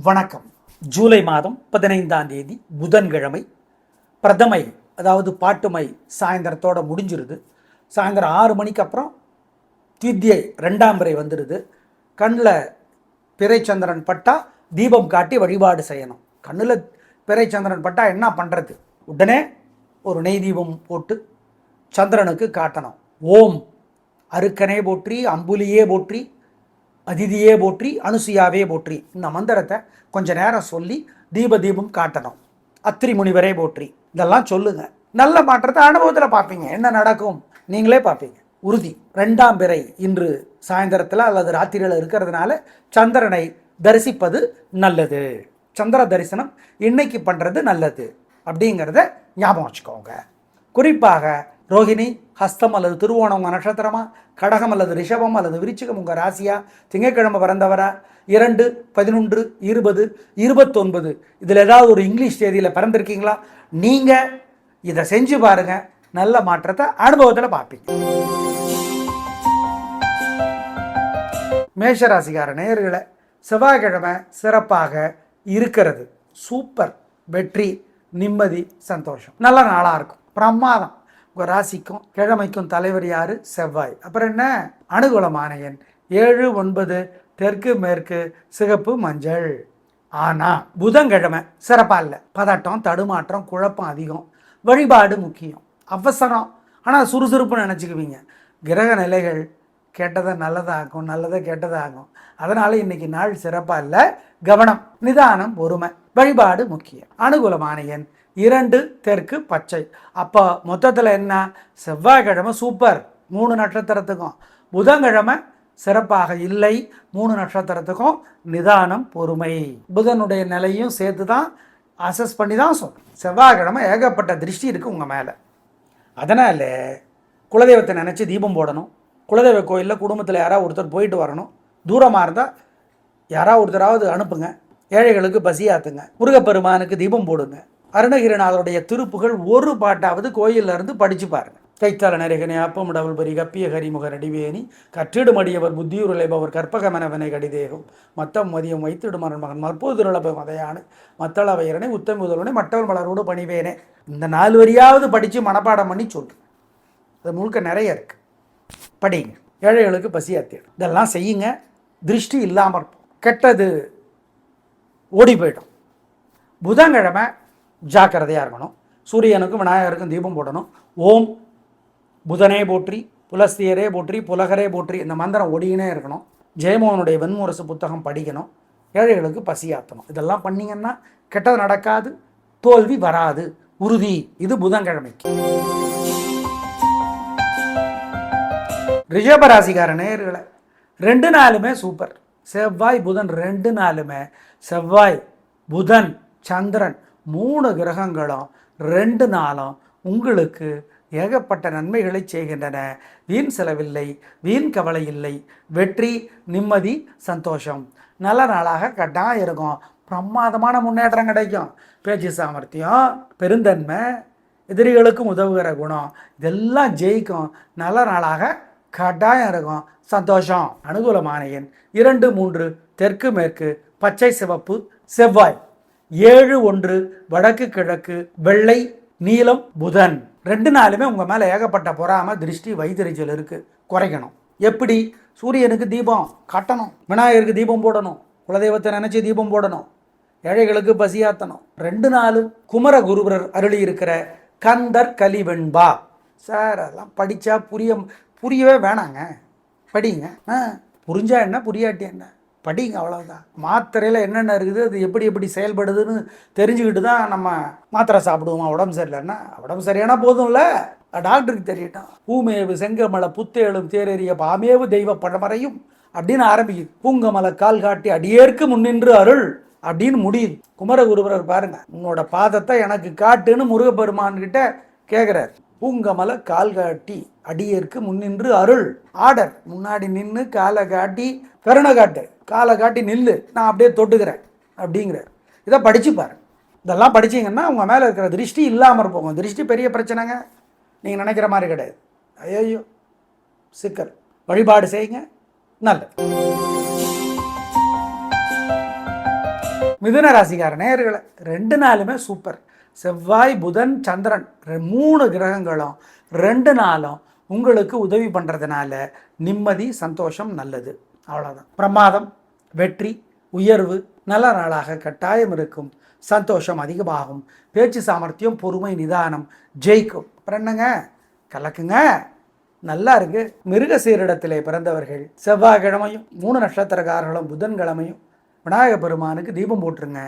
வணக்கம். ஜூலை மாதம் 15ஆம் தேதி புதன்கிழமை. பிரதமை அதாவது பாட்டுமை சாயந்தரத்தோட முடிஞ்சிருது. சாயந்தரம் 6 மணிக்கு அப்புறம் தித்யை 2ஆம் பிறை வந்துடுது. கண்ணில் பிறைச்சந்திரன் பட்டா தீபம் காட்டி வழிபாடு செய்யணும். கண்ணில் பிறைச்சந்திரன் பட்டா என்ன பண்ணுறது? உடனே ஒரு நெய் தீபம் போட்டு சந்திரனுக்கு காட்டணும். ஓம் அருக்கனே போற்றி, அம்புலியே போற்றி, அதிதியே போற்றி, அனுசுயாவே போற்றி. இந்த மந்திரத்தை கொஞ்ச நேரம் சொல்லி தீபம் காட்டணும். அத்திரி முனிவரே போற்றி, இதெல்லாம் சொல்லுங்க. நல்ல மாற்றத்தை அனுபவத்தில் பார்ப்பீங்க. என்ன நடக்கும் நீங்களே பார்ப்பீங்க. உறுதி. 2ஆம் பிறை இன்று சாயந்தரத்தில் அல்லது ராத்திரியில் இருக்கிறதுனால சந்திரனை தரிசிப்பது நல்லது. சந்திர தரிசனம் இன்னைக்கு பண்ணுறது நல்லது அப்படிங்கிறத ஞாபகம் வச்சுக்கோங்க. குறிப்பாக ரோஹிணி, ஹஸ்தம் அல்லது திருவோணம் உங்கள் நட்சத்திரமா, கடகம் அல்லது ரிஷபம் அல்லது விருச்சிகம் உங்கள் ராசியா, திங்கட்கிழமை பிறந்தவரா, 2, 11, 20, 29 இதில் ஏதாவது ஒரு இங்கிலீஷ் தேதியில் பிறந்திருக்கீங்களா? நீங்கள் இதை செஞ்சு பாருங்க. நல்ல மாற்றத்தை அனுபவத்தில் பார்ப்பீங்க. மேஷராசிக்கார நேயர்களை, செவ்வாய்க்கிழமை சிறப்பாக இருக்கிறது. சூப்பர். வெற்றி, நிம்மதி, சந்தோஷம். நல்ல நாளாக இருக்கும். பிரமாதம். உங்கள் ராசிக்கும் கிழமைக்கும் தலைவர் யார்? செவ்வாய். அப்புறம் என்ன? அனுகூலமான எண் 7, 9, தெற்கு மேற்கு, சிகப்பு, மஞ்சள். ஆனால் புதன்கிழமை சிறப்பாக இல்லை. பதட்டம், தடுமாற்றம், குழப்பம் அதிகம். வழிபாடு முக்கியம். அவசரம் ஆனால் சுறுசுறுப்புன்னு நினச்சிக்குவீங்க. கிரக நிலைகள் கெட்டதை நல்லதாகும், நல்லதை கெட்டதாகும். அதனால் இன்றைக்கி நாள் சிறப்பாக இல்லை. கவனம், நிதானம், பொறுமை. வழிபாடு முக்கியம். அனுகூலமான எண் 2, தெற்கு, பச்சை. அப்போ மொத்தத்தில் என்ன? செவ்வாய்க்கிழமை சூப்பர் 3 நட்சத்திரத்துக்கும், புதன்கிழமை சிறப்பாக இல்லை 3 நட்சத்திரத்துக்கும். நிதானம், பொறுமை. புதனுடைய நிலையும் சேர்த்து தான் அசஸ் பண்ணி தான் சொல்கிறேன். செவ்வாய்க்கிழமை ஏகப்பட்ட திருஷ்டி இருக்குது உங்கள் மேலே. அதனால் குலதெய்வத்தை நினச்சி தீபம் போடணும். குலதெய்வ கோயிலில் குடும்பத்தில் யாராவது ஒருத்தர் போயிட்டு வரணும். தூரமாக இருந்தால் யாராவது ஒருத்தராவது அனுப்புங்க. ஏழைகளுக்கு பசியாத்துங்க. முருகப்பெருமானுக்கு தீபம் போடுங்க. அருணகிரிநாதருடைய திருப்புகள் ஒரு பாட்டாவது கோயிலில் இருந்து படித்து பாருங்க. கைத்தால நரகனை அப்பமுடவல் பரி கப்பிய கரிமுக நடிவேணி கற்றிடு மடியவர் புத்தியுருளைபவர் கற்பகமனவனை கடிதேகம் மத்தம் மதியம் வைத்திடுமரன் மகன் மற்போதுருளப மதையானு மத்தளவையரனை உத்தமுதலனை மற்றவள் மலரோடு பணிவேனே. இந்த 4 வரியாவது படித்து மனப்பாடம் பண்ணி சொல்லு. அது முழுக்க நிறைய இருக்குது. படிங்க. ஏழைகளுக்கு பசியாத்திடும். இதெல்லாம் செய்யுங்க. திருஷ்டி இல்லாமல் இருப்போம். கெட்டது ஓடி போயிடும். புதன்கிழமை ஜாக்கிரதையாக இருக்கணும். சூரியனுக்கும் விநாயகருக்கும் தீபம் போடணும். ஓம் புதனே போற்றி, புலஸ்தியரே போற்றி, புலகரே போற்றி இந்த மந்திரம் ஓடிக்கினே இருக்கணும். ஜெயமோகனுடைய வெண்முரசு புத்தகம் படிக்கணும். ஏழைகளுக்கு பசியாற்றணும். இதெல்லாம் பண்ணிங்கன்னா கெட்டது நடக்காது, தோல்வி வராது. உறுதி. இது புதன்கிழமைக்கு. ரிஷபராசிக்கார நேயர்களை, 2 நாளுமே சூப்பர். செவ்வாய் புதன் 2 நாளுமே, செவ்வாய் புதன் சந்திரன் 3 கிரகங்களும் 2 நாளும் உங்களுக்கு ஏகப்பட்ட நன்மைகளை செய்கின்றன. வீண் செலவில்லை, வீண் கவலை இல்லை. வெற்றி, நிம்மதி, சந்தோஷம். நல்ல நாளாக கட்டாயம் இருக்கும். பிரமாதமான முன்னேற்றம் கிடைக்கும். பேச்சு சாமர்த்தியம், பெருந்தன்மை, எதிரிகளுக்கும் உதவுகிற குணம் இதெல்லாம் ஜெயிக்கும். நல்ல நாளாக கட்டாயம் இருக்கும். சந்தோஷம். அனுகூலமான எண் 2, 3, தெற்கு மேற்கு, பச்சை, சிவப்பு, செவ்வாய். 7, 1, வடக்கு கிழக்கு, வெள்ளை, நீலம், புதன். 2 நாளுமே உங்கள் மேலே ஏகப்பட்ட பொறாமை, திருஷ்டி, வைத்தறிச்சல் இருக்குது. குறைக்கணும். எப்படி? சூரியனுக்கு தீபம் காட்டணும். விநாயகருக்கு தீபம் போடணும். குலதெய்வத்தை நினச்சி தீபம் போடணும். ஏழைகளுக்கு பசியாத்தணும். 2 நாளும் குமர குருபரர் அருளி இருக்கிற கந்தர் கலிவெண்பா. சார் அதெல்லாம் படித்தா புரியவே வேணாங்க. படிங்க. புரிஞ்சா என்ன, புரியாட்டி என்ன, படிங்க. அவ்வளோதான். மாத்திரையில் என்னென்ன இருக்குது, அது எப்படி செயல்படுதுன்னு தெரிஞ்சுக்கிட்டு தான் நம்ம மாத்திரை சாப்பிடுவோமா. உடம்பு சரியில்லைன்னா உடம்பு சரியானா போதும்ல, டாக்டருக்கு தெரியட்டும். பூமேவு செங்கமலை புத்தேழும் தேரறிய பாமேவு தெய்வ பழமறையும் அப்படின்னு ஆரம்பிக்குது. பூங்கமலை கால் காட்டி அடியேற்கு முன்னின்று அருள் அப்படின்னு முடியுது. குமரகுருபரர் பாருங்க, உன்னோட பாதத்தை எனக்கு காட்டுன்னு முருகப்பெருமான்கிட்ட கேட்குறார். பூங்கமலை கால் காட்டி அடியேற்கு முன்னின்று அருள். ஆர்டர். முன்னாடி நின்று காலை காட்டி, பெருனை காட்டு, காலை காட்டி நில்லு, நான் அப்படியே தொட்டுக்கிறேன் அப்படிங்கிறார். இதை படித்து பாரு. இதெல்லாம் படிச்சிங்கன்னா உங்கள் மேலே இருக்கிற திருஷ்டி இல்லாமல் இருப்போங்க. திருஷ்டி பெரிய பிரச்சனைங்க, நீங்கள் நினைக்கிற மாதிரி கிடையாது. ஐயோ சிக்கல். வழிபாடு செய்யுங்க. நல்லது. மிதுன ராசிக்கார நேயர்களை 2 நாளுமே சூப்பர். செவ்வாய் புதன் சந்திரன் 3 கிரகங்களும் 2 நாளும் உங்களுக்கு உதவி பண்ணுறதுனால நிம்மதி சந்தோஷம் நல்லது. அவ்வளோதான். பிரமாதம், வெற்றி, உயர்வு நல்ல நாளாக கட்டாயம் இருக்கும். சந்தோஷம் அதிகமாகும். பேச்சு சாமர்த்தியம், பொறுமை, நிதானம் ஜெயிக்கும். அப்புறம் என்னங்க, கலக்குங்க, நல்லா இருக்கு. மிருகசீரிடத்திலே பிறந்தவர்கள் செவ்வாய்க்கிழமையும் 3 நட்சத்திரக்காரர்களும் புதன்கிழமையும் விநாயக பெருமானுக்கு தீபம் போட்டுருங்க.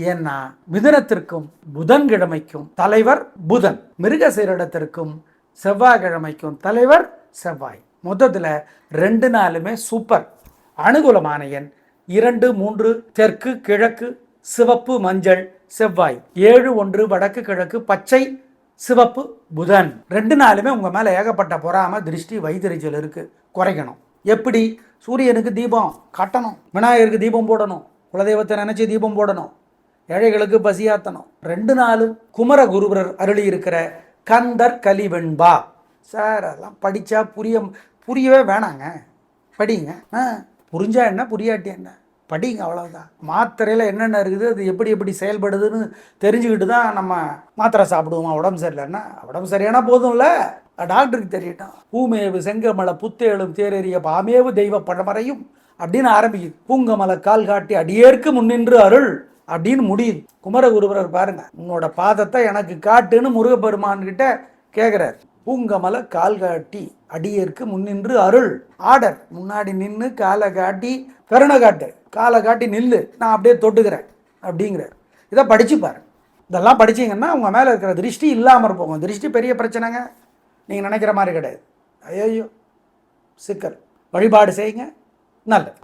ஏன்னா மிதுனத்திற்கும் புதன்கிழமைக்கும் தலைவர் புதன், மிருகசீரிடத்திற்கும் செவ்வாய்க்கிழமைக்கும் தலைவர் செவ்வாய். மொத்தத்தில் 2 நாளுமே சூப்பர். அனுகூலமான எண் 2, 3 தெற்கு கிழக்கு சிவப்பு மஞ்சள் செவ்வாய், 7, 1 வடக்கு கிழக்கு பச்சை சிவப்பு புதன். 2 நாளுமே உங்கள் மேலே ஏகப்பட்ட பொறாமை திருஷ்டி வைத்தறிச்சல் இருக்குது. குறைக்கணும். எப்படி? சூரியனுக்கு தீபம் காட்டணும், விநாயகருக்கு தீபம் போடணும், குலதெய்வத்தை நினச்சி தீபம் போடணும், ஏழைகளுக்கு பசியாத்தணும். 2 நாளும் குமர குருபரர் அருளி இருக்கிற கந்தர் கலிவெண்பா. சார் அதெல்லாம் படித்தா புரியவே வேணாங்க. படிங்க. புரிஞ்சா என்ன, புரியாட்டி என்ன, படிங்க, அவ்வளோதான். மாத்திரையில் என்னென்ன இருக்குது, அது எப்படி எப்படி செயல்படுதுன்னு தெரிஞ்சுக்கிட்டு தான் நம்ம மாத்திரை சாப்பிடுவோமா. உடம்பு சரியில்லைன்னா உடம்பு சரியானா போதும்ல, டாக்டருக்கு தெரியட்டும். பூமேவு செங்கமலை புத்தேழும் தேரறிய பாமேவு தெய்வ பழமறையும் அப்படின்னு ஆரம்பிக்குது. பூங்கமலை கால் காட்டி அடியேற்கு முன்னின்று அருள் அப்படின்னு முடியுது. குமரகுருபரர் பாருங்க, உன்னோட பாதத்தை எனக்கு காட்டுன்னு முருகப்பெருமான்கிட்ட கேட்குறார். பூங்கமலை கால் காட்டி அடியேற்கு முன்னின்று அருள். ஆர்டர், முன்னாடி நின்று காலை காட்டி பெருனை காட்டு, காலை காட்டி நில்லு, நான் அப்படியே தொட்டுக்கிறேன் அப்படிங்கிறார். இதை படிச்சு பாரு. இதெல்லாம் படிச்சிங்கன்னா உங்கள் மேலே இருக்கிற திருஷ்டி இல்லாமல் போகும். திருஷ்டி பெரிய பிரச்சனைங்க, நீங்கள் நினைக்கிற மாதிரி கிடையாது. ஐயோ சிக்கல். வழிபாடு செய்யுங்க, நல்லது.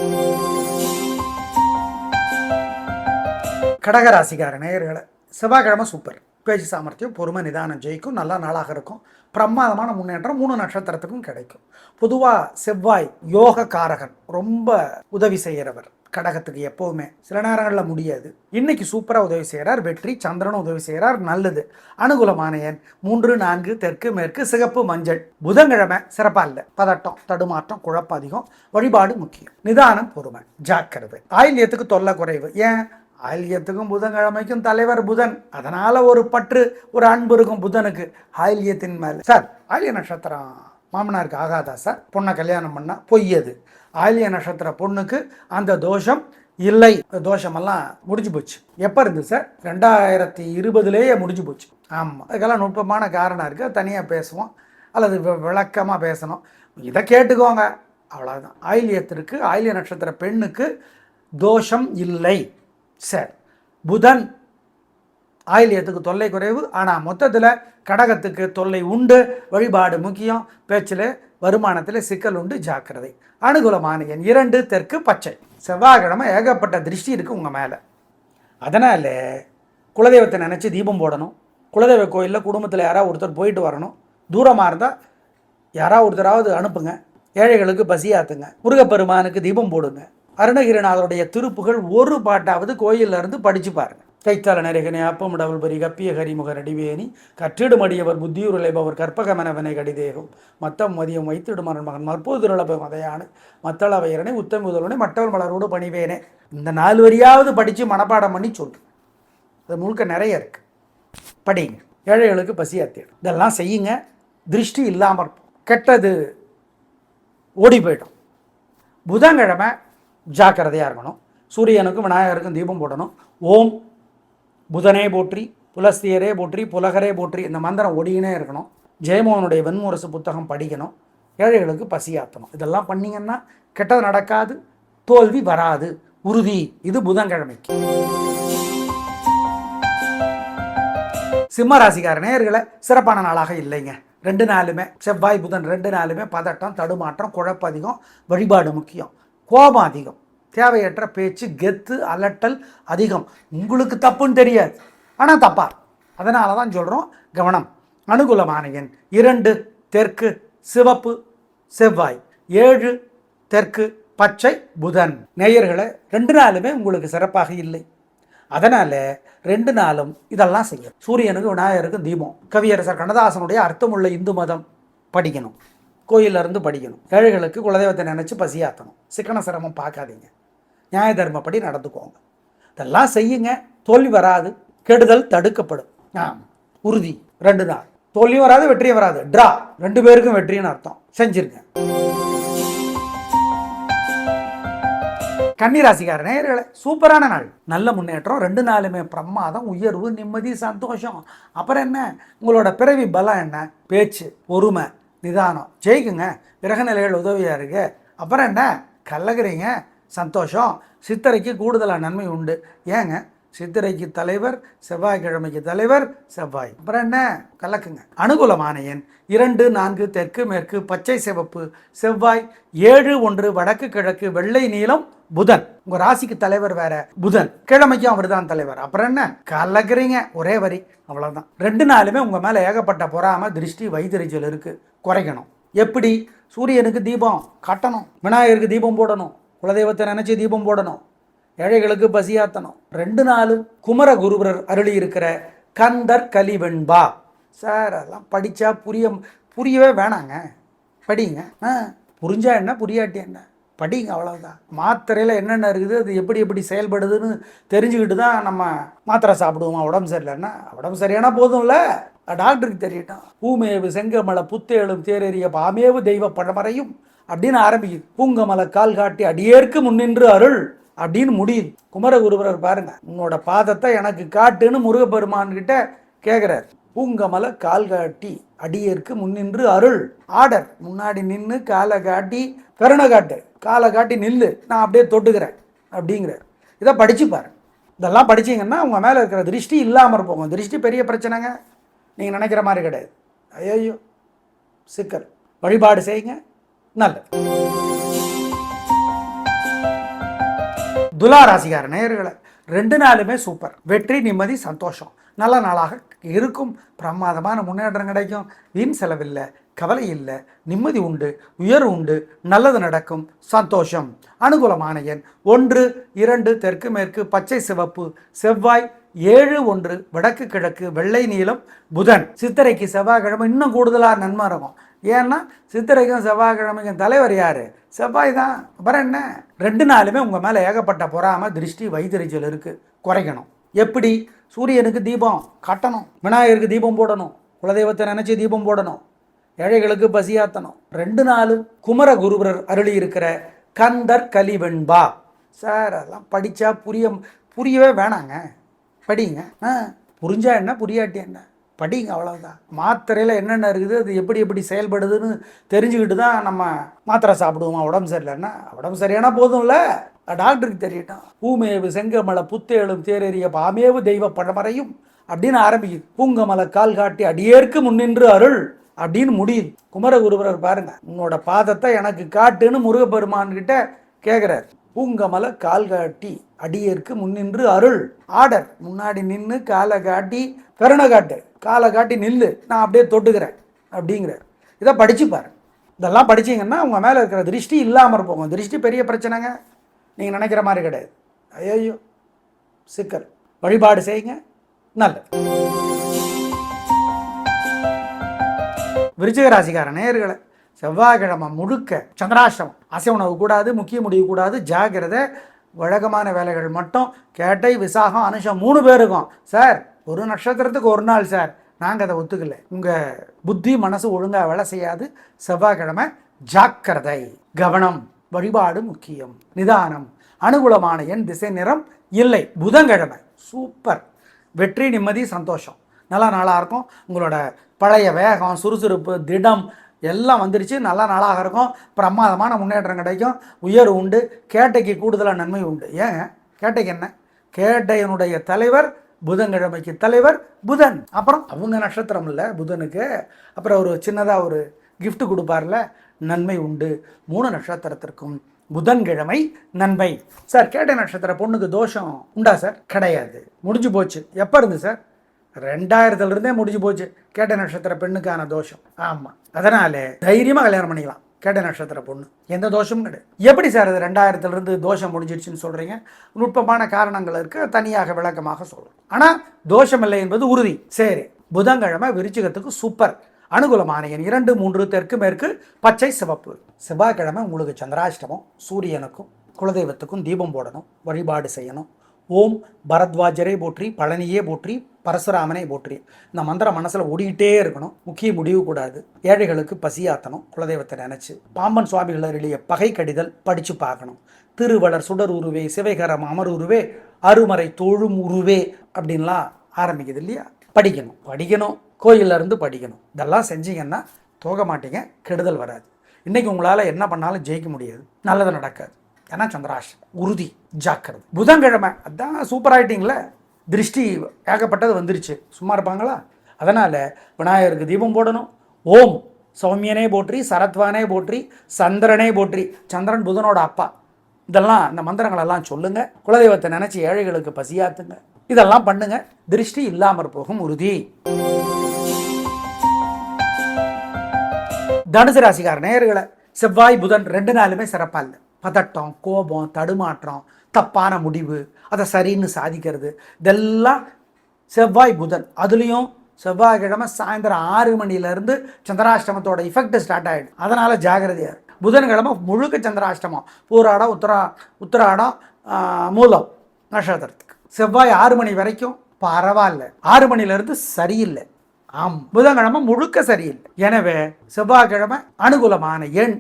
கடகராசிக்கார நேயர்களை செவ்வாய்க்கிழமை சூப்பர். பேச்சு சாமர்த்தியம், பொறுமை, நிதானம் ஜெயிக்கும். நல்ல நாளாக இருக்கும். பிரமாதமான முன்னேற்றம் 3 நட்சத்திரத்துக்கும் கிடைக்கும். பொதுவாக செவ்வாய் யோக காரகன், ரொம்ப உதவி செய்கிறவர் கடகத்துக்கு எப்போவுமே. சில நேரங்களில் முடியாது, இன்னைக்கு சூப்பராக உதவி செய்கிறார். வெற்றி, சந்திரனும் உதவி செய்கிறார், நல்லது. அனுகூலமான எண் 3, 4 தெற்கு மேற்கு சிகப்பு மஞ்சள். புதன்கிழமை சிறப்பாக இல்லை, பதட்டம், தடுமாற்றம், குழப்பம் அதிகம். வழிபாடு முக்கியம். நிதானம், பொறுமை, ஜாக்கிரதை. ஆயில்யத்துக்கு தொல்லை குறைவு. ஏன்? ஆயில்யத்துக்கும் புதன்கிழமைக்கும் தலைவர் புதன், அதனால் ஒரு பற்று, ஒரு அன்பு இருக்கும் புதனுக்கு ஆயில்யத்தின் மேலே. சார் ஆயில்ய நட்சத்திரம் மாமனாருக்கு ஆகாதா சார்? பொண்ணை கல்யாணம் பண்ணால் பொய்யது. ஆயில்ய நட்சத்திர பொண்ணுக்கு அந்த தோஷம் இல்லை. தோஷமெல்லாம் முடிஞ்சு போச்சு. எப்போ இருந்து சார்? 2020 முடிஞ்சு போச்சு. ஆமாம், அதுக்கெல்லாம் நுட்பமான காரணம் இருக்குது, தனியாக பேசுவோம் அல்லது விளக்கமாக பேசணும். இதை கேட்டுக்கோங்க, அவ்வளோதான். ஆயில்யத்திற்கு, ஆயில்ய நட்சத்திர பெண்ணுக்கு தோஷம் இல்லை. சரி, புதன் ஆயில்யத்துக்கு தொல்லை குறைவு. ஆனால் மொத்தத்தில் கடகத்துக்கு தொல்லை உண்டு. வழிபாடு முக்கியம். பேச்சில் வருமானத்தில் சிக்கல் உண்டு, ஜாக்கிரதை. அனுகூலமான எண் 2 தெற்கு பச்சை. செவ்வாய்க்கிழமை ஏகப்பட்ட திருஷ்டி இருக்குது உங்கள் மேலே. அதனால் குலதெய்வத்தை நினச்சி தீபம் போடணும். குலதெய்வ கோயிலில் குடும்பத்தில் யாராவது ஒருத்தர் போயிட்டு வரணும். தூரமாக இருந்தால் யாராவது ஒருத்தராவது அனுப்புங்க. ஏழைகளுக்கு பசியாத்துங்க. முருகப்பெருமானுக்கு தீபம் போடுங்க. அருணகிரிநாதருடைய திருப்புகள் ஒரு பாட்டாவது கோயிலில் இருந்து படித்து பாருங்க. கைத்தால நெருகனே அப்பமுடவள் பரி கப்பிய கரிமுக நடிவேணி கற்றிடு மடியவர் புத்தியுருளைபவர் கற்பகமெனவனை கடிதேகம் மத்தம் மதியம் வைத்திடு மரன் மகன் மற்போதுரளப மதையானு மத்தளவையரனை உத்தமி முதல்வனை மற்றவள் மலரோடு பணிவேனே. இந்த 4 வரியாவது படித்து மனப்பாடம் பண்ணி சொல்லு. அது முழுக்க நிறைய இருக்கு, படிங்க. ஏழைகளுக்கு பசியாத்திடும். இதெல்லாம் செய்யுங்க. திருஷ்டி இல்லாமல் இருக்கும், கெட்டது ஓடி போயிடும். புதன்கிழமை ஜாக்கிரதையாக இருக்கணும். சூரியனுக்கும் விநாயகருக்கும் தீபம் போடணும். ஓம் புதனே போற்றி, புலஸ்தியரே போற்றி, புலகரே போற்றி, இந்த மந்திரம் ஓடினே இருக்கணும். ஜெயமோகனுடைய வெண்முரசு புத்தகம் படிக்கணும். ஏழைகளுக்கு பசியாற்றணும். இதெல்லாம் பண்ணிங்கன்னா கெட்டது நடக்காது, தோல்வி வராது, உறுதி. இது புதன்கிழமைக்கு. சிம்ம ராசிக்கார நேயர்களை சிறப்பான நாளாக இல்லைங்க. 2 நாளுமே செவ்வாய் புதன் 2 நாளுமே பதட்டம், தடுமாற்றம், குழப்பம் அதிகம். வழிபாடு முக்கியம். கோபம் அதிகம். தேவையற்ற பேச்சு, கெத்து, அலட்டல் அதிகம். உங்களுக்கு தப்புன்னு தெரியாது, ஆனால் தப்பா. அதனால தான் சொல்கிறோம், கவனம். அனுகூலமான எண் 2 தெற்கு சிவப்பு செவ்வாய், 7 தெற்கு பச்சை புதன். நேயர்களை 2 நாளுமே உங்களுக்கு சிறப்பாக இல்லை. அதனால் 2 நாளும் இதெல்லாம் செய்யும். சூரியனுக்கு விநாயகருக்கு தீபம். கவியரசர் கண்ணதாசனுடைய அர்த்தமுள்ள இந்து மதம் படிக்கணும். கோயிலில் இருந்து படிக்கணும். ஏழைகளுக்கு குலதெய்வத்தை நினச்சி பசியாற்றணும். சிக்கன சிரமம் பார்க்காதீங்க. நியாய தர்மப்படி நடந்துக்கோங்க. இதெல்லாம் செய்யுங்க, தோல்வி வராது, கெடுதல் தடுக்கப்படும். உறுதி. 2 நாள் தோல்வியும் வராது, வெற்றியும் வராது, ட்ரா. 2 பேருக்கும் வெற்றின்னு அர்த்தம். செஞ்சிருங்க. கன்னிராசிக்கார நேயர்களே, சூப்பரான நாள், நல்ல முன்னேற்றம். 2 நாளுமே பிரமாதம், உயர்வு, நிம்மதி, சந்தோஷம். அப்புறம் என்ன, உங்களோட பிறவி பலம் என்ன? பேச்சு, பொறுமை, நிதானம். ஜெயிக்குங்க. கிரக நிலைகள் உதவியாக இருக்கு. அப்புறம் என்ன, கலகுறீங்க, சந்தோஷம். சித்திரைக்கு கூடுதலாக நன்மை உண்டு. ஏங்க, சித்திரைக்கு தலைவர், செவ்வாய்க்கிழமைக்கு தலைவர் செவ்வாய். அப்புறம் என்ன, கலக்குங்க. அனுகூலமான எண் 2, 4, தெற்கு மேற்கு, பச்சை சிவப்பு, செவ்வாய். 7, 1 வடக்கு கிழக்கு, வெள்ளை நீலம், புதன். உங்க ராசிக்கு தலைவர் வேற புதன், கிழமைக்கும் அவர் தான் தலைவர். அப்புறம் என்ன, கலக்குறீங்க, ஒரே வரி, அவ்வளவுதான். 2 நாளுமே உங்க மேல ஏகப்பட்ட பொறாம, திருஷ்டி, வைத்தறிச்சல் இருக்கு. குறைக்கணும். எப்படி? சூரியனுக்கு தீபம் கட்டணும், விநாயகருக்கு தீபம் போடணும், குலதெய்வத்தை நினைச்சு தீபம் போடணும், ஏழைகளுக்கு பசியாத்தணும். 2 நாளும் குமர குருபரர் அருளி இருக்கிற கந்தர் கலிவெண்பா. சார் அதெல்லாம் படித்தா புரியவே வேணாங்க, படிங்க. புரிஞ்சா என்ன, புரியாட்டி என்ன, படிங்க, அவ்வளோதான். மாத்திரையில் என்னென்ன இருக்குது, அது எப்படி எப்படி செயல்படுதுன்னு தெரிஞ்சுக்கிட்டு தான் நம்ம மாத்திரை சாப்பிடுவோமா. உடம்பு சரியில்லைன்னா, உடம்பு சரியானா போதும்ல, டாக்டருக்கு தெரியட்டும். பூமேவு செங்கமலை புத்தேளும் தேரறிய பாமேவு தெய்வ பழமறையும் அப்படின்னு ஆரம்பிக்குது. பூங்கமலை கால் காட்டி அடியேற்கு முன்னின்று அருள் அப்படின்னு முடியுது. குமரகுருபரர் பாருங்க, உன்னோட பாதத்தை எனக்கு காட்டுன்னு முருகப்பெருமான் கிட்ட கேட்குறார். பூங்கமலை கால் காட்டி அடியேற்கு முன்னின்று அருள். ஆர்டர், முன்னாடி நின்று காலை காட்டி கருணை காட்டு, காலை காட்டி நில்லு, நான் அப்படியே தொட்டுக்கிறேன் அப்படிங்கிறார். இதை படிச்சு பாருங்க. இதெல்லாம் படிச்சிங்கன்னா உங்கள் மேலே இருக்கிற திருஷ்டி இல்லாமல் போகும். திருஷ்டி பெரிய பிரச்சனைங்க, நீங்கள் நினைக்கிற மாதிரி கிடையாது. ஐயோ சிக்கல். வழிபாடு செய்யுங்க, நல்லது. துலா ராசிக்கார நேயர்களே, 2 நாளுமே சூப்பர். வெற்றி, நிம்மதி, சந்தோஷம். நல்ல நாளாக இருக்கும். பிரமாதமான முன்னேற்றம் கிடைக்கும். வீண் செலவில்லை, கவலை இல்லை, நிம்மதி உண்டு, உயர்வு உண்டு, நல்லது நடக்கும், சந்தோஷம். அனுகூலமான எண் 1, 2 தெற்கு மேற்கு, பச்சை சிவப்பு, செவ்வாய். 7, 1 வடக்கு கிழக்கு, வெள்ளை நீலம், புதன். சித்திரைக்கு செவ்வாய்க்கிழமை இன்னும் கூடுதலாக நன்மை இருக்கும். ஏன்னா சித்திரைக்கும் செவ்வாய்க்கிழமைக்கும் தலைவர் யார்? செவ்வாய் தான். அப்புறம் என்ன, 2 நாளுமே உங்கள் மேலே ஏகப்பட்ட பொறாம, திருஷ்டி, வைத்தறிச்சல் இருக்குது. குறைக்கணும். எப்படி? சூரியனுக்கு தீபம் கட்டணும், விநாயகருக்கு தீபம் போடணும், குலதெய்வத்தை நினைச்சு தீபம் போடணும், ஏழைகளுக்கு பசியாத்தணும். 2 நாளும் குமர குருபரர் அருளி இருக்கிற கந்தர் கலிவெண்பா. சார் அதெல்லாம் படித்தா புரியவே வேணாங்க, படிங்க. புரிஞ்சா என்ன, புரியாட்டி என்ன, படிங்க, அவ்வளோதான். மாத்திரையில் என்னென்ன இருக்குது, அது எப்படி எப்படி செயல்படுதுன்னு தெரிஞ்சுக்கிட்டு தான் நம்ம மாத்திரை சாப்பிடுவோமா. உடம்பு சரியில்லைன்னா, உடம்பு சரியானா போதும்ல, டாக்டருக்கு தெரியட்டும். பூமேவு செங்கமலை புத்தேளும் தேரறிய பாமேவு தெய்வ பழமறையும் அப்படின்னு ஆரம்பிக்குது. பூங்கமலை கால் காட்டி அடியேற்கு முன்னின்று அருள் அப்படின்னு முடியுது. குமரகுருபரர் பாருங்க, உன்னோட பாதத்தை எனக்கு காட்டுன்னு முருகப்பெருமான் கிட்ட கேட்குறார். பூங்கமலை கால் காட்டி அடியேற்கு முன்னின்று அருள். ஆர்டர், முன்னாடி நின்று காலை காட்டி கருணை காட்டு, காலை காட்டி நில்லு, நான் அப்படியே தொட்டுக்கிறேன் அப்படிங்கிறார். இதை படிச்சு பாருங்க. இதெல்லாம் படிச்சிங்கன்னா உங்கள் மேலே இருக்கிற திருஷ்டி இல்லாமல் போகும். திருஷ்டி பெரிய பிரச்சனைங்க, நீங்கள் நினைக்கிற மாதிரி கிடையாது. ஐயோ சிக்கல். வழிபாடு செய்யுங்க, நல்லது. விருச்சிக ராசிக்கார நேயர்களே, செவ்வாய்க்கிழமை முழுக்க சந்திராஷ்டமம். அசை உணவு கூடாது, முக்கிய முடிவு கூடாது, ஜாகிரதை. வழக்கமான வேலைகள் மட்டும். கேட்டை, விசாகம், அனுஷம் 3 பேருக்கும். சார் ஒரு நட்சத்திரத்துக்கு 1 நாள் சார், நாங்கள் அதை ஒத்துக்கல. உங்கள் புத்தி மனசு ஒழுங்காக வேலை செய்யாது. செவ்வாய்க்கிழமை ஜாக்கிரதை, கவனம். வழிபாடு முக்கியம், நிதானம். அனுகூலமான எண், திசை, நிறம் இல்லை. புதன்கிழமை சூப்பர். வெற்றி, நிம்மதி, சந்தோஷம். நல்ல நாளாக இருக்கும். உங்களோட பழைய வேகம், சுறுசுறுப்பு, திடம் எல்லாம் வந்துருச்சு. நல்ல நாளாக இருக்கும். பிரமாதமான முன்னேற்றம் கிடைக்கும். உயர்வு உண்டு. கேட்டைக்கு கூடுதலாக நன்மை உண்டு. ஏங்க, கேட்டைக்கு என்ன, கேட்டையனுடைய தலைவர் புதன்கிழமைக்கு தலைவர் புதன். அப்புறம் அவங்க நட்சத்திரம் இல்லை புதனுக்கு. அப்புறம் ஒரு சின்னதாக ஒரு கிஃப்ட் கொடுப்பார்ல, நன்மை உண்டு. 3 நட்சத்திரத்திற்கும் புதன்கிழமை நன்மை. சார் கேட்டை நட்சத்திர பொண்ணுக்கு தோஷம் உண்டா சார்? கிடையாது, முடிஞ்சு போச்சு. எப்போ இருந்து சார்? 2000 முடிஞ்சு போச்சு கேட்டை நட்சத்திர பெண்ணுக்கான தோஷம். ஆமாம், அதனால தைரியமாக கல்யாணம் பண்ணிக்கலாம் கேட்டை நட்சத்திர பொண்ணு, எந்த தோஷமும் கிடையாது. எப்படி சார் அது 2000 தோஷம் முடிஞ்சிடுச்சுன்னு சொல்கிறீங்க? நுட்பமான காரணங்கள் இருக்குது, தனியாக விளக்கமாக சொல்கிறோம். ஆனால் தோஷம் இல்லை என்பது உறுதி. சரி, புதன்கிழமை விருச்சிகத்துக்கு சூப்பர். அனுகூலமான எண் 2, 3 தெற்கு மேற்கு, பச்சை சிவப்பு. செவ்வாய்க்கிழமை உங்களுக்கு சந்திராஷ்டமம். சூரியனுக்கும் குலதெய்வத்துக்கும் தீபம் போடணும், வழிபாடு செய்யணும். ஓம் பரத்வாஜரே போற்றி, பழனியே போற்றி, பரசுராமனே போற்றி. இந்த மந்திரம் மனசில் ஓடிக்கிட்டே இருக்கணும். முக்கிய முடிவு கூடாது. ஏழைகளுக்கு பசியாத்தணும். குலதெய்வத்தை நினச்சி பாம்பன் சுவாமிகள் அருளிய பகை கடிதல் படித்து பார்க்கணும். திருவளர் சுடர் உருவே, சிவைகரம் அமர் உருவே, அருமறை தோழும் உருவே அப்படின்லாம் ஆரம்பிக்குது இல்லையா? படிக்கணும். கோயிலில் இருந்து படிக்கணும். இதெல்லாம் செஞ்சீங்கன்னா தோக மாட்டீங்க, கெடுதல் வராது. இன்றைக்கி உங்களால் என்ன பண்ணாலும் ஜெயிக்க முடியாது, நல்லது நடக்காது. ஏன்னா சந்திராஷ்டமம், உறுதி, ஜாக்கிரதை. புதன்கிழமை அதான் சூப்பர் ஆகிட்டிங்களே, திருஷ்டி ஏகப்பட்டது வந்துருச்சு, சும்மா இருப்பாங்களா? அதனால் விநாயகருக்கு தீபம் போடணும். ஓம் சௌமியனே போற்றி, சரத்வானே போற்றி, சந்திரனே போற்றி. சந்திரன் புதனோட அப்பா. இதெல்லாம் இந்த மந்திரங்களெல்லாம் சொல்லுங்கள். குலதெய்வத்தை நினச்சி ஏழைகளுக்கு பசியாத்துங்க. இதெல்லாம் பண்ணுங்க, திருஷ்டி இல்லாமற் போகும் உறுதி. தனுசு ராசிக்கார நேயர்களை, செவ்வாய் புதன் 2 நாளுமே சிறப்பாக இல்லை. பதட்டம், கோபம், தடுமாற்றம், தப்பான முடிவு, அதை சரின்னு சாதிக்கிறது, இதெல்லாம் செவ்வாய் புதன். அதுலேயும் செவ்வாய்க்கிழமை சாயந்தரம் 6 மணிலேருந்து சந்திராஷ்டமத்தோட இஃபெக்ட் ஸ்டார்ட் ஆகிடும். அதனால் ஜாகிரதையாக. புதன்கிழமை முழுக்க சந்திராஷ்டமம், பூராடம், உத்திராடம், மூலம் நட்சத்திரத்துக்கு. செவ்வாய் 6 மணி வரைக்கும் பரவாயில்ல, 6 மணிலேருந்து சரியில்லை. புதன்கிழமை முழுக்க சரியில்லை. எனவே செவ்வாய்க்கிழமை அனுகூலமான எண்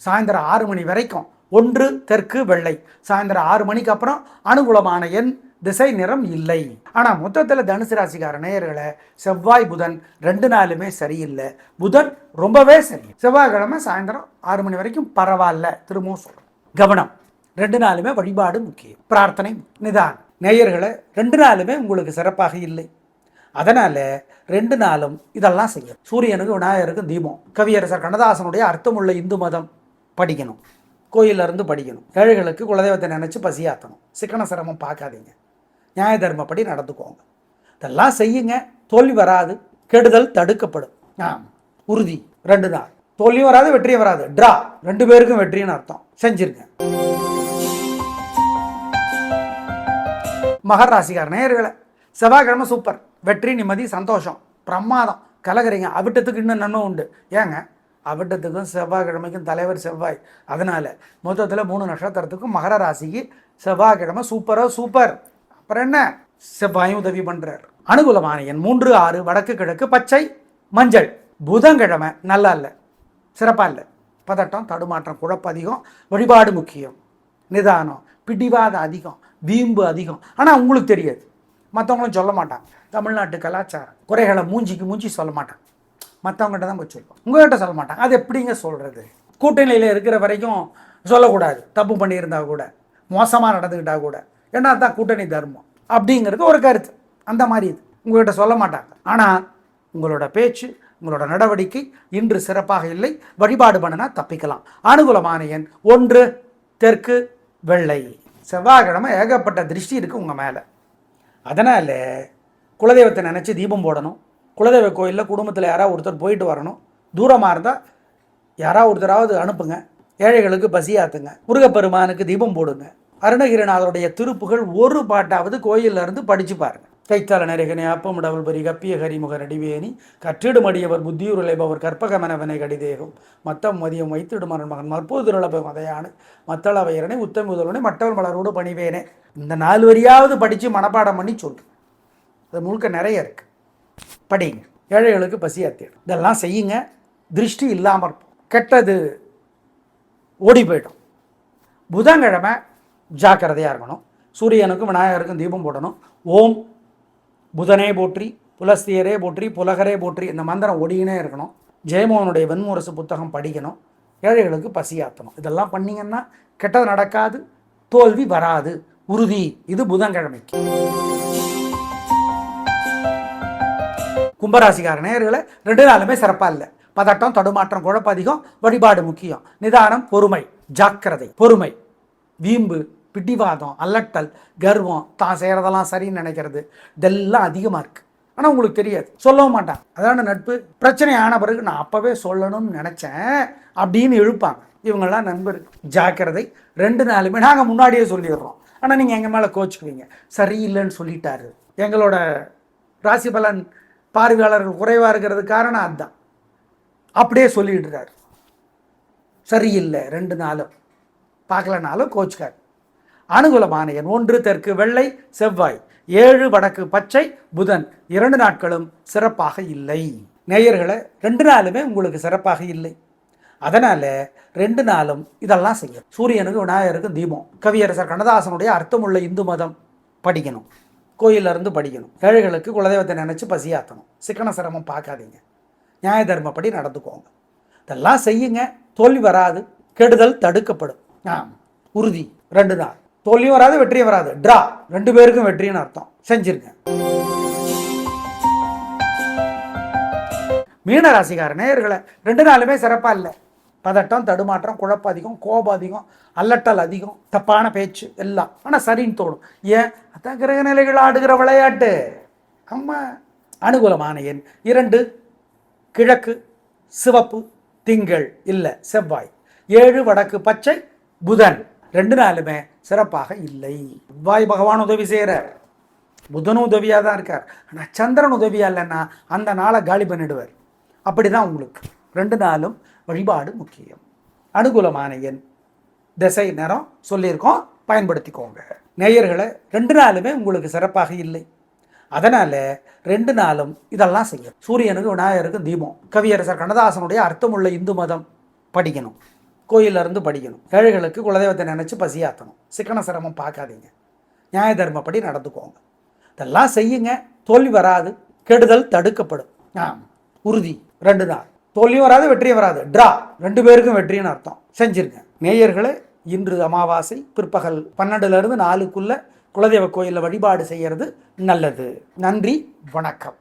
சாயந்தரம் 6 மணி வரைக்கும் 1 தெற்கு வெள்ளை. சாயந்தரம் 6 மணிக்கு அப்புறம் அனுகூலமான எண் திசை நிறம் இல்லை. ஆனால் மொத்தத்தில் தனுசு ராசிக்கார நேயர்களை, செவ்வாய் புதன் 2 நாளுமே சரியில்லை. புதன் ரொம்பவே சரி. செவ்வாய்க்கிழமை சாயந்தரம் 6 மணி வரைக்கும் பரவாயில்ல. திரும்பவும் சொல்கிறேன், கவனம். 2 நாளுமே வழிபாடு முக்கியம், பிரார்த்தனை நிதானம். நேயர்களை 2 நாளுமே உங்களுக்கு சிறப்பாக இல்லை. அதனால் 2 நாளும் இதெல்லாம் செய்யும். சூரியனுக்கு விநாயகருக்கு தீபம். கவியரசர் கண்ணதாசனுடைய அர்த்தமுள்ள இந்து மதம் படிக்கணும், கோயிலிருந்து படிக்கணும். ஏழைகளுக்கு குலதெய்வத்தை நினச்சி பசியாற்றணும். சிக்கன சிரமம் பார்க்காதீங்க, நியாய தர்மப்படி நடந்துக்கோங்க. இதெல்லாம் செய்யுங்க, தோல்வி வராது, கெடுதல் தடுக்கப்படும். உறுதி. 2 நாள் தோல்வியும் வராது, வெற்றியும் வராது, ட்ரா. 2 பேருக்கும் வெற்றின்னு அர்த்தம். செஞ்சிருங்க. மகர ராசிக்கார நேயர்களை, செவ்வாய்க்கிழமை சூப்பர். வெற்றி, நிம்மதி, சந்தோஷம், பிரமாதம், கலகரிங்க. அவிட்டத்துக்கு இன்னும் நன்மை உண்டு. ஏங்க, அவிட்டத்துக்கும் செவ்வாய்க்கிழமைக்கும் தலைவர் செவ்வாய். அதனால் மொத்தத்தில் 3 நட்சத்திரத்துக்கும் மகர ராசிக்கு செவ்வாய்க்கிழமை சூப்பர். அப்புறம் என்ன, செவ்வாயும் உதவி பண்ணுறார். அனுகூலமான எண் 3, 6, வடக்கு கிழக்கு, பச்சை, மஞ்சள். புதன்கிழமை நல்லா இல்லை, சிறப்பாக இல்லை. பதட்டம், தடுமாற்றம், குழப்பம் அதிகம், வழிபாடு முக்கியம், நிதானம், பிடிவாதம் அதிகம், வீம்பு அதிகம். ஆனால் உங்களுக்கு தெரியாது, மற்றவங்களும் சொல்ல மாட்டாங்க. தமிழ்நாட்டு கலாச்சாரம் குறைகளை மூஞ்சி சொல்ல மாட்டாங்க, மற்றவங்ககிட்ட தான் போய் சொல்லுவோம், உங்கள்கிட்ட சொல்ல மாட்டாங்க. அது எப்படிங்க சொல்கிறது? கூட்டணியில் இருக்கிற வரைக்கும் சொல்லக்கூடாது. தப்பு பண்ணியிருந்தா கூட, மோசமாக நடந்துக்கிட்டால் கூட, ஏன்னா தான் கூட்டணி தர்மம் அப்படிங்கிறது ஒரு கருத்து. அந்த மாதிரி இது உங்கள்கிட்ட சொல்ல மாட்டாங்க. ஆனால் உங்களோட பேச்சு, உங்களோட நடவடிக்கை இன்று சிறப்பாக இல்லை. வழிபாடு பண்ணினா தப்பிக்கலாம். அனுகூலமான எண் 1 தெற்கு வெள்ளை. செவ்வாய்க்கிழமை ஏகப்பட்ட திருஷ்டி இருக்குது உங்கள் மேலே. அதனால் குலதெய்வத்தை நினச்சி தீபம் போடணும். குலதெய்வ கோயிலில் குடும்பத்தில் யாராவது ஒருத்தர் போயிட்டு வரணும். தூரமாக இருந்தால் யாராவது ஒருத்தராவது அனுப்புங்க. ஏழைகளுக்கு பசியாத்துங்க. முருகப்பெருமானுக்கு தீபம் போடுங்க. அருணகிரிநாதருடைய திருப்புகள் ஒரு பாட்டாவது கோயிலில் இருந்து படித்து பாருங்கள். கைத்தால நெருகனே அப்பமுடவள் பரி கப்பிய கரிமுக நடிவேணி கற்றிடு மடியவர் புத்தியுருளைபவர் கற்பகமெனவனை கடிதேகம் மத்தம் மதியம் வைத்திடுமரன் மகன் மற்போதுரளப மதையானு மத்தளவையரனை உத்தமி முதல்வனை மற்றவள் மலரோடு பணிவேனே. இந்த 4 வரியாவது படித்து மனப்பாடம் பண்ணி சொல்லு. அது முழுக்க நிறைய இருக்குது, படிங்க. ஏழைகளுக்கு பசியாத்திடும். இதெல்லாம் செய்யுங்க, திருஷ்டி இல்லாமல் இருப்போம், கெட்டது ஓடி போய்டும். புதன்கிழமை ஜாக்கிரதையாக இருக்கணும். சூரியனுக்கும் விநாயகருக்கும் தீபம் போடணும். ஓம் புதனே போற்றி, புலஸ்தியரே போற்றி, புலகரே போற்றி. இந்த மந்திரம் ஓடிக்கினே இருக்கணும். ஜெயமோகனுடைய வெண்முரசு புத்தகம் படிக்கணும். ஏழைகளுக்கு பசியாற்றணும். இதெல்லாம் பண்ணிங்கன்னா கெட்டது நடக்காது, தோல்வி வராது, உறுதி. இது புதன்கிழமைக்கு. கும்பராசிக்கார நேயர்களை 2 நாளுமே சிறப்பாக இல்லை. பதட்டம், தடுமாற்றம், குழப்பம் அதிகம், வழிபாடு முக்கியம், நிதானம், பொறுமை, ஜாக்கிரதை, பொறுமை, வீம்பு, பிடிவாதம், அல்லட்டல், கர்வம், தான் செய்கிறதெல்லாம் சரின்னு நினைக்கிறது, இதெல்லாம் அதிகமாக இருக்குது. ஆனால் உங்களுக்கு தெரியாது, சொல்லவும் மாட்டாங்க. அதான நட்பு. பிரச்சனை ஆன பிறகு நான் அப்போவே சொல்லணும்னு நினச்சேன் அப்படின்னு இழுப்பாங்க. இவங்கெல்லாம் நண்பர். ஜாக்கிரதை. 2 நாளுமே நாங்கள் முன்னாடியே சொல்லிடுறோம். ஆனால் நீங்கள் எங்கள் மேலே கோச்சுக்குவீங்க. சரியில்லைன்னு சொல்லிட்டாரு. எங்களோட ராசி பலன் பார்வையாளர்கள் குறைவாக இருக்கிறது காரணம் அதுதான். அப்படியே சொல்லிடுறாரு. சரியில்லை, 2 நாளும் பார்க்கலனாலும் கோச்சுக்காரு. அனுகூலமான எண் 1 தெற்கு வெள்ளை செவ்வாய், 7 வடக்கு பச்சை புதன். 2 நாட்களும் சிறப்பாக இல்லை. நேயர்களை 2 நாளுமே உங்களுக்கு சிறப்பாக இல்லை. அதனால 2 நாளும் இதெல்லாம் செய்யும். சூரியனுக்கு விநாயகருக்கு தீபம். கவியரசர் கண்ணதாசனுடைய அர்த்தமுள்ள இந்து மதம் படிக்கணும், கோயிலில் இருந்து படிக்கணும். ஏழைகளுக்கு குலதெய்வத்தை நினச்சி பசியாற்றணும். சிக்கன சிரமம் பார்க்காதீங்க, நியாய தர்மப்படி நடந்துக்கோங்க. இதெல்லாம் செய்யுங்க, தோல்வி வராது, கெடுதல் தடுக்கப்படும். உறுதி. 2 நாள் தோல்வியும் வராது, வெற்றியும் வராது, ட்ரா. 2 பேருக்கும் வெற்றின்னு அர்த்தம். செஞ்சிருங்க. மீன ராசிக்கார நேயர்களை 2 நாளுமே சிறப்பாக இல்லை. பதட்டம், தடுமாற்றம், குழப்பம் அதிகம், கோபம் அதிகம், அல்லட்டல் அதிகம், தப்பான பேச்சு எல்லாம். ஆனால் சரின்னு தோணும். ஏன்? அதான் கிரக நிலைகள் ஆடுகிற விளையாட்டு. அம்மா. அனுகூலமான எண் 2 கிழக்கு சிவப்பு திங்கள் இல்லை செவ்வாய், 7 வடக்கு பச்சை புதன். 2 நாளுமே சிறப்பாக இல்லை. செவ்வாய் பகவான் உதவி செய்கிறார், புதனும் உதவியாக தான் இருக்கார். ஆனால் சந்திரன் உதவியாக இல்லைன்னா அந்த நாளை காலி பண்ணிடுவார். அப்படி தான் உங்களுக்கு 2 நாளும் வழிபாடு முக்கியம். அனுகூலமான எண் திசை நேரம் சொல்லியிருக்கோம், பயன்படுத்திக்கோங்க. நேயர்களை 2 நாளுமே உங்களுக்கு சிறப்பாக இல்லை. அதனால் 2 நாளும் இதெல்லாம் செய்யும். சூரியனுக்கு விநாயகருக்கு தீபம். கவியரசர் கண்ணதாசனுடைய அர்த்தமுள்ள இந்து மதம் படிக்கணும், கோயிலில் இருந்து படிக்கணும். ஏழைகளுக்கு குலதெய்வத்தை நினச்சி பசியாற்றணும். சிக்கன சிரமம் பார்க்காதீங்க, நியாய தர்மப்படி நடந்துக்கோங்க. இதெல்லாம் செய்யுங்க, தோல்வி வராது, கெடுதல் தடுக்கப்படும். உறுதி. 2 நாள் தோல்வியும் வராது, வெற்றியும் வராது, ட்ரா. 2 பேருக்கும் வெற்றின்னு அர்த்தம். செஞ்சிருங்க. நேயர்களே, இன்று அமாவாசை பிற்பகல் 12லிருந்து 4க்குள்ள குலதெய்வ கோயிலில் வழிபாடு செய்கிறது நல்லது. நன்றி, வணக்கம்.